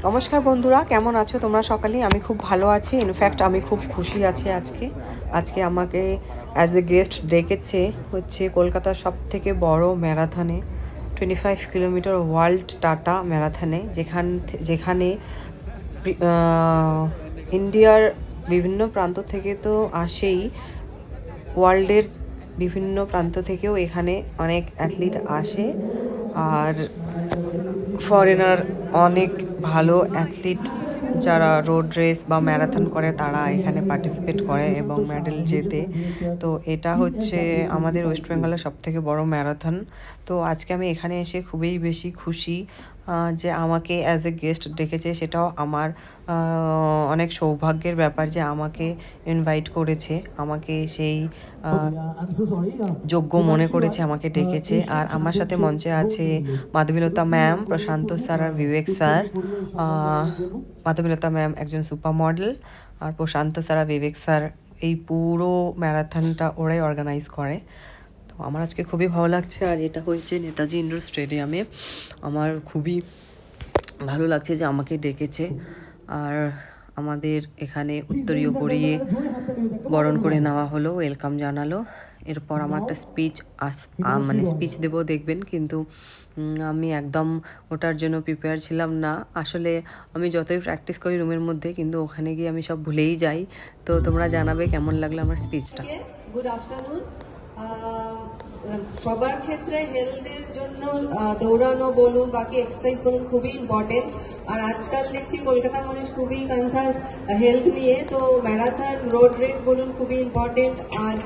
নমস্কার বন্ধুরা, কেমন আছো তোমরা সকালে? আমি খুব ভালো আছি। ইনফ্যাক্ট আমি খুব খুশি আছি আজকে আমাকে অ্যাজ এ গেস্ট ডেকেছে হচ্ছে কলকাতার সবথেকে বড় ম্যারাথনে, 25 কিলোমিটার ওয়ার্ল্ড টাটা ম্যারাথনে, যেখানে ইন্ডিয়ার বিভিন্ন প্রান্ত থেকে তো আসেই, ওয়ার্ল্ডের বিভিন্ন প্রান্ত থেকেও এখানে অনেক অ্যাথলিট আসে। আর ফরেনার অনেক ভালো অ্যাথলিট যারা রোড রেস বা ম্যারাথন করে তারা এখানে পার্টিসিপেট করে এবং মেডেল জেতে। তো এটা হচ্ছে আমাদের ওয়েস্ট বেঙ্গলের সবথেকে বড় ম্যারাথন। তো আজকে আমি এখানে এসে খুবই বেশি খুশি যে আমাকে অ্যাজ এ গেস্ট ডেকেছে। সেটাও আমার অনেক সৌভাগ্যের ব্যাপার যে আমাকে ইনভাইট করেছে, আমাকে সেই যোগ্য মনে করেছে, আমাকে ডেকেছে। আর আমার সাথে মঞ্চে আছে মাধবীলতা ম্যাম, প্রশান্ত স্যার আর বিবেক স্যার। মাধবীলতা ম্যাম একজন সুপার মডেল, আর প্রশান্ত স্যার আর বিবেক স্যার এই পুরো ম্যারাথনটা ওরাই অর্গানাইজ করে। তো আমার আজকে খুবই ভালো লাগছে। আর এটা হয়েছে নেতাজি ইন্ডোর স্টেডিয়ামে। আমার খুবই ভালো লাগছে যে আমাকে ডেকেছে। আর আমাদের এখানে উত্তরীয় পরিয়ে বরণ করে নেওয়া হলো, ওয়েলকাম জানালো। এরপর আমার একটা স্পিচ দেবো দেখবেন, কিন্তু আমি একদম ওটার জন্য প্রিপেয়ার ছিলাম না। আসলে আমি যতই প্র্যাকটিস করি রুমের মধ্যে, কিন্তু ওখানে গিয়ে আমি সব ভুলেই যাই। তো তোমরা জানাবে কেমন লাগলো আমার স্পিচটা। Good afternoon. সবার ক্ষেত্রে হেলথের জন্য দৌড়ানো বলুন, বাকি এক্সারসাইজ বলুন, খুবই ইম্পর্টেন্ট। আর আজকাল দেখছি কলকাতা মানুষ খুবই কনসাস হেলথ নিয়ে। তো ম্যারাথন, রোড রেস বলুন, খুবই ইম্পর্টেন্ট। আজ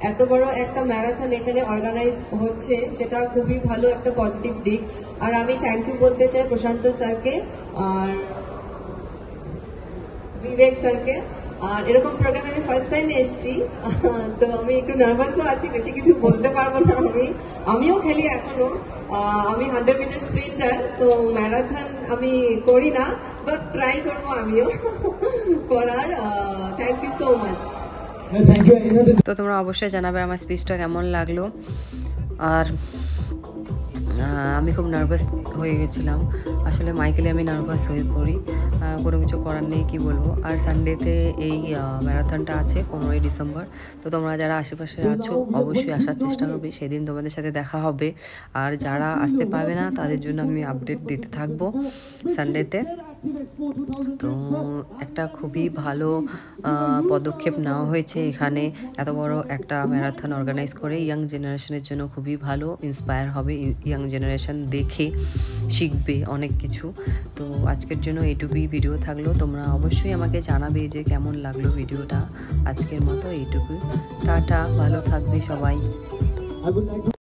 এত বড় একটা ম্যারাথন এখানে অর্গানাইজ হচ্ছে, সেটা খুবই ভালো একটা পজিটিভ দিক। আর আমি থ্যাংক ইউ বলতে চাই প্রশান্ত স্যারকে আর বিবেক স্যারকে। আর এরকম প্রোগ্রামে আমি ফার্স্ট টাইম এসেছি, তো আমি একটু নার্ভাসও আছি, বেশি কিছু বলতে পারবো না। আমিও খেলি এখনো, আমি 100 মিটার স্প্রিন্টার। তো ম্যারাথন আমি করি না, বাট ট্রাই করবো আমিও করার। Thank you so much. তো তোমরা অবশ্যই জানাবে আমার স্পিচটা কেমন লাগলো। আর আমি খুব নার্ভাস হয়ে গেছিলাম, আসলে মাইকেলে আমি নার্ভাস হয়ে পড়ি, কোনো কিছু করার নেই, কি বলবো। আর সানডেতে এই ম্যারাথনটা আছে 15ই ডিসেম্বর। তো তোমরা যারা আশেপাশে আছো অবশ্যই আসার চেষ্টা করবে, সেদিন তোমাদের সাথে দেখা হবে। আর যারা আসতে পারবে না তাদের জন্য আমি আপডেট দিতে থাকবো সানডেতে। তো একটা খুবই ভালো পদক্ষেপ নেওয়া হয়েছে এখানে, এত বড় একটা ম্যারাথন অর্গানাইজ করে। ইয়াং জেনারেশনের জন্য খুবই ভালো, ইন্সপায়ার হবে, ইয়াং জেনারেশন দেখে শিখবে অনেক কিছু। তো আজকের জন্য এইটুকুই ভিডিও থাকলো। তোমরা অবশ্যই আমাকে জানাবে যে কেমন লাগলো ভিডিওটা। আজকের মতো এইটুকুই, টাটা, ভালো থাকবে সবাই।